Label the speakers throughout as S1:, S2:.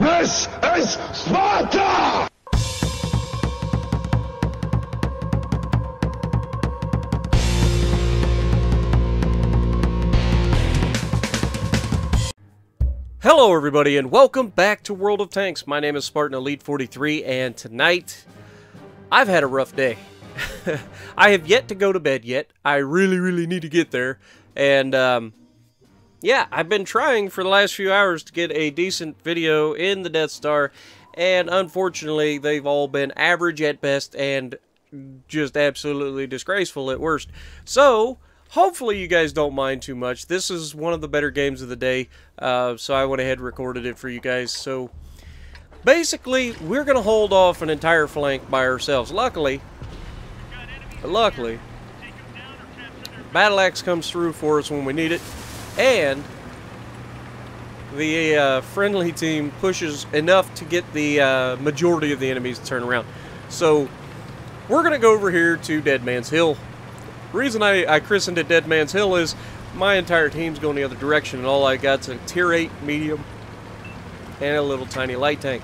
S1: This is Sparta!
S2: Hello everybody and welcome back to World of Tanks. My name is Spartan Elite 43 and tonight I've had a rough day. I have yet to go to bed yet. I really need to get there. And yeah, I've been trying for the last few hours to get a decent video in the Death Star, and unfortunately they've all been average at best and just absolutely disgraceful at worst. So hopefully you guys don't mind too much. This is one of the better games of the day, so I went ahead and recorded it for you guys. So basically, we're going to hold off an entire flank by ourselves. Luckily, Battle Axe comes through for us when we need it, and the friendly team pushes enough to get the majority of the enemies to turn around. So we're going to go over here to Dead Man's Hill. The reason I christened it Dead Man's Hill is my entire team's going the other direction, and all I got's a tier 8 medium and a little tiny light tank.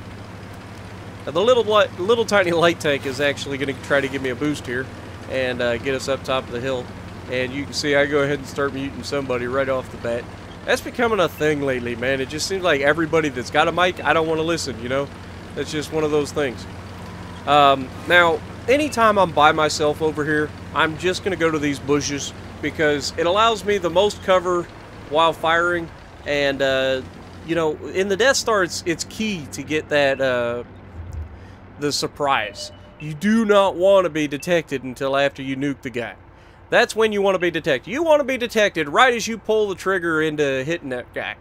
S2: Now, the little tiny light tank is actually going to try to give me a boost here and get us up top of the hill. And you can see I go ahead and start muting somebody right off the bat. That's becoming a thing lately, man. It just seems like everybody that's got a mic, I don't want to listen, you know? It's just one of those things. Now, anytime I'm by myself over here, I'm just going to go to these bushes because it allows me the most cover while firing. And, you know, in the Death Star, it's key to get that, the surprise. You do not want to be detected until after you nuke the guy. That's when you want to be detected. You want to be detected right as you pull the trigger into hitting that guy.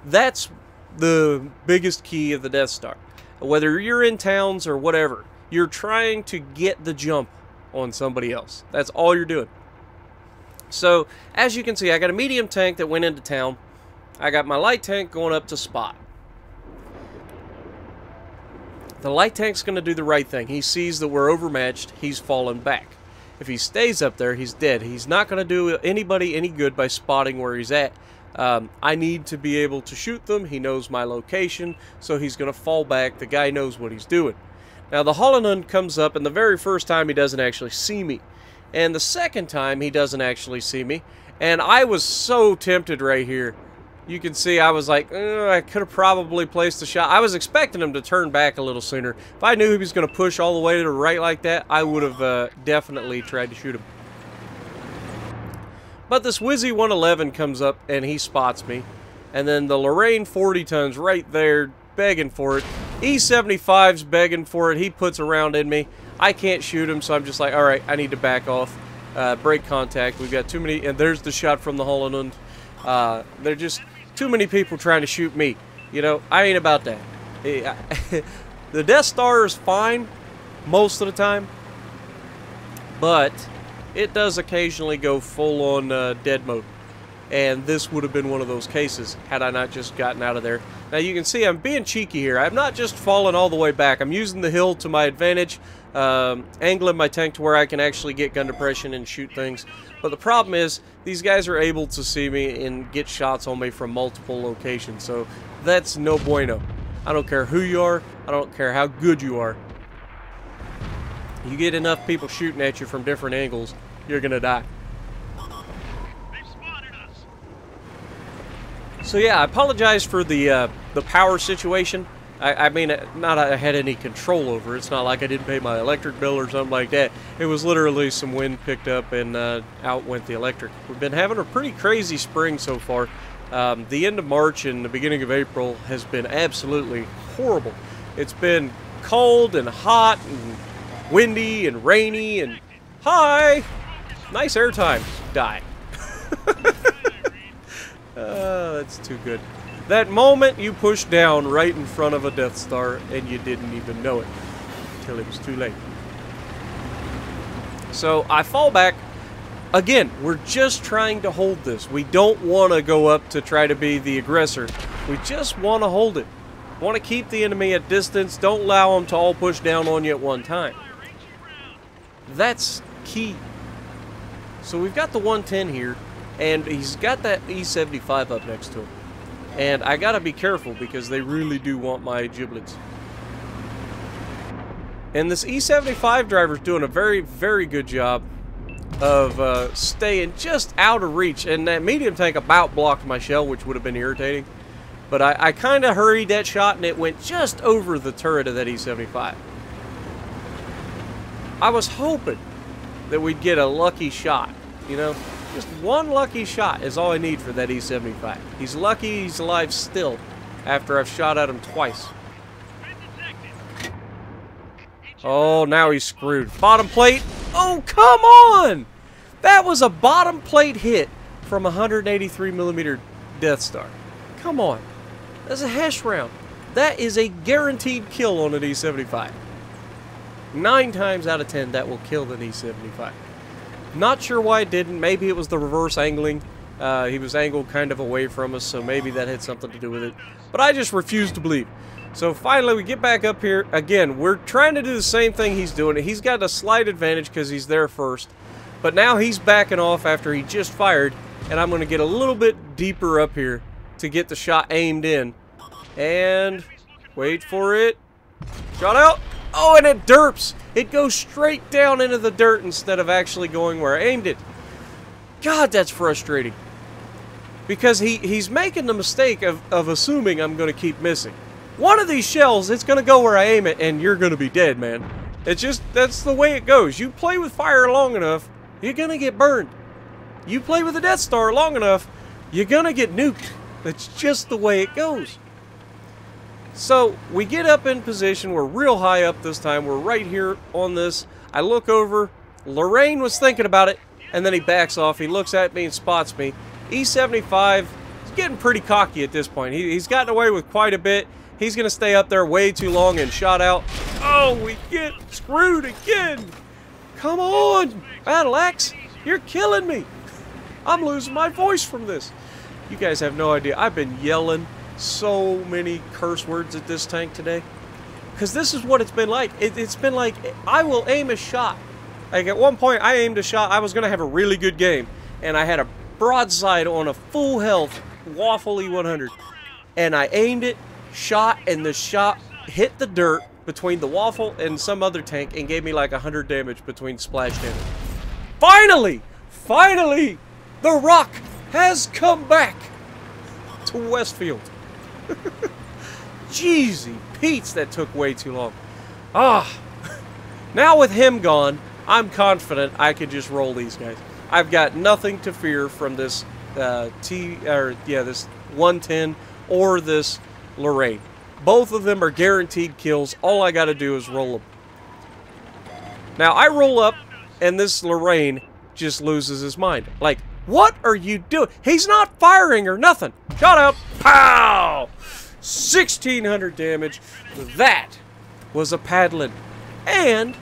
S2: That's the biggest key of the Death Star. Whether you're in towns or whatever, you're trying to get the jump on somebody else. That's all you're doing. So, as you can see, I got a medium tank that went into town. I got my light tank going up to spot. The light tank's going to do the right thing. He sees that we're overmatched. He's fallen back. If he stays up there, he's dead. He's not going to do anybody any good by spotting where he's at. I need to be able to shoot them. He knows my location, so he's going to fall back. The guy knows what he's doing. Now, the Holland comes up, and the very first time he doesn't actually see me. And the second time he doesn't actually see me. And I was so tempted right here. You can see I was like, I could have probably placed a shot. I was expecting him to turn back a little sooner. If I knew he was going to push all the way to the right like that, I would have definitely tried to shoot him. But this Wizzy 111 comes up and he spots me. And then the Lorraine 40 tons right there begging for it. E75's begging for it. He puts a round in me. I can't shoot him, so I'm just like, alright, I need to back off. Break contact. We've got too many, and there's the shot from the Holland. They're just too many people trying to shoot me. You know, I ain't about that. The Death Star is fine most of the time, but it does occasionally go full on dead mode. And this would have been one of those cases had I not just gotten out of there. Now you can see I'm being cheeky here. I'm not just falling all the way back. I'm using the hill to my advantage, angling my tank to where I can actually get gun depression and shoot things. But the problem is, these guys are able to see me and get shots on me from multiple locations. So that's no bueno. I don't care who you are. I don't care how good you are. You get enough people shooting at you from different angles, you're going to die. So yeah, I apologize for the power situation. I mean, not I had any control over it. It's not like I didn't pay my electric bill or something like that. It was literally some wind picked up and out went the electric. We've been having a pretty crazy spring so far. The end of March and the beginning of April has been absolutely horrible. It's been cold and hot and windy and rainy and... Hi! Nice airtime. Die. That's too good. That moment you pushed down right in front of a Death Star and you didn't even know it until it was too late. So I fall back. Again, we're just trying to hold this. We don't want to go up to try to be the aggressor. We just want to hold it. Want to keep the enemy at distance. Don't allow them to all push down on you at one time. That's key. So we've got the 110 here, and he's got that E75 up next to him. And I gotta be careful because they really do want my giblets. And this E75 driver's doing a very, very good job of staying just out of reach. And that medium tank about blocked my shell, which would have been irritating. But I kind of hurried that shot, and it went just over the turret of that E75. I was hoping that we'd get a lucky shot, you know? Just one lucky shot is all I need for that E75. He's lucky he's alive still after I've shot at him twice. Oh, now he's screwed. Bottom plate. Oh, come on! That was a bottom plate hit from a 183mm Death Star. Come on. That's a Hesh round. That is a guaranteed kill on an E75. 9 times out of 10, that will kill the E75. Not sure why it didn't. Maybe it was the reverse angling. He was angled kind of away from us, so maybe that had something to do with it. But I just refuse to believe. So finally, we get back up here. Again, we're trying to do the same thing he's doing. He's got a slight advantage because he's there first. But now he's backing off after he just fired. And I'm going to get a little bit deeper up here to get the shot aimed in. And wait for it. Shot out. Oh, and it derps. It goes straight down into the dirt instead of actually going where I aimed it. God, that's frustrating. Because he's making the mistake of assuming I'm going to keep missing. One of these shells, it's going to go where I aim it, and you're going to be dead, man. It's just, that's the way it goes. You play with fire long enough, you're going to get burned. You play with a Death Star long enough, you're going to get nuked. That's just the way it goes. So, we get up in position. We're real high up this time. We're right here on this. I look over. Lorraine was thinking about it, and then he backs off. He looks at me and spots me. E75 is getting pretty cocky at this point. He's gotten away with quite a bit. He's going to stay up there way too long and shot out. Oh, we get screwed again. Come on, Battle Axe. You're killing me. I'm losing my voice from this. You guys have no idea. I've been yelling so many curse words at this tank today. Because this is what it's been like. It's been like, I will aim a shot. Like at one point, I aimed a shot. I was going to have a really good game. And I had a broadside on a full health Waffle E100. And I aimed it, shot, and the shot hit the dirt between the Waffle and some other tank and gave me like 100 damage between splash damage. Finally! Finally! The Rock has come back to Westfield. Jeezy Pete's, that took way too long. Now with him gone, I'm confident I can just roll these guys. I've got nothing to fear from this this 110 or this Lorraine. Both of them are guaranteed kills. All I got to do is roll them. Now I roll up, and this Lorraine just loses his mind. Like, what are you doing? He's not firing or nothing. Shot out. Pow! 1,600 damage. That was a paddling. And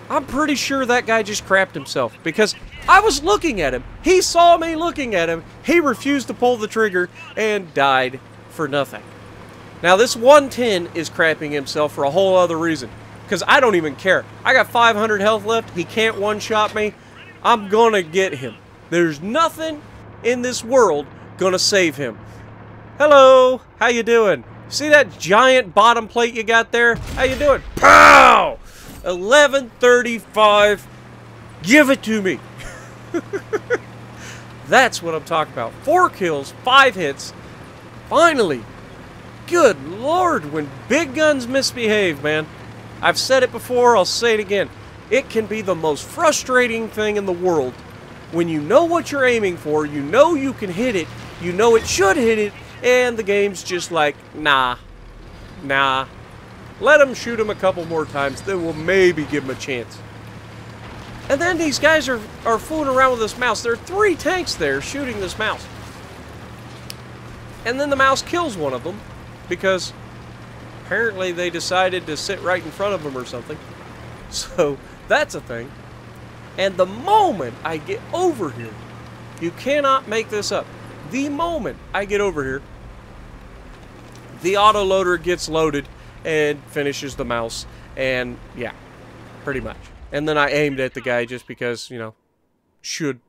S2: I'm pretty sure that guy just crapped himself because I was looking at him. He saw me looking at him. He refused to pull the trigger and died for nothing. Now this 110 is crapping himself for a whole other reason. Because I don't even care. I got 500 health left. He can't one-shot me. I'm gonna get him. There's nothing in this world gonna save him. Hello, how you doing? See that giant bottom plate you got there? How you doing? Pow! 1135. Give it to me. That's what I'm talking about. 4 kills, 5 hits. Finally. Good Lord, when big guns misbehave, man. I've said it before, I'll say it again. It can be the most frustrating thing in the world when you know what you're aiming for, you know you can hit it, you know it should hit it, and the game's just like, nah. Let them shoot him a couple more times, then we'll maybe give him a chance. And then these guys are fooling around with this mouse. There are 3 tanks there shooting this mouse. And then the mouse kills one of them because apparently they decided to sit right in front of them or something. So that's a thing. And the moment I get over here, you cannot make this up. The moment I get over here, the autoloader gets loaded and finishes the mouse. And yeah, pretty much. And then I aimed at the guy just because, you know, should.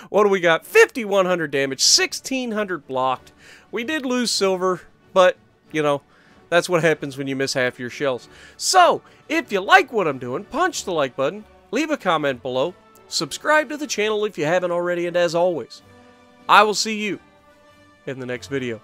S2: What do we got? 5,100 damage, 1,600 blocked. We did lose silver, but, you know, that's what happens when you miss half your shells. So, if you like what I'm doing, punch the like button, leave a comment below, subscribe to the channel if you haven't already, and as always, I will see you in the next video.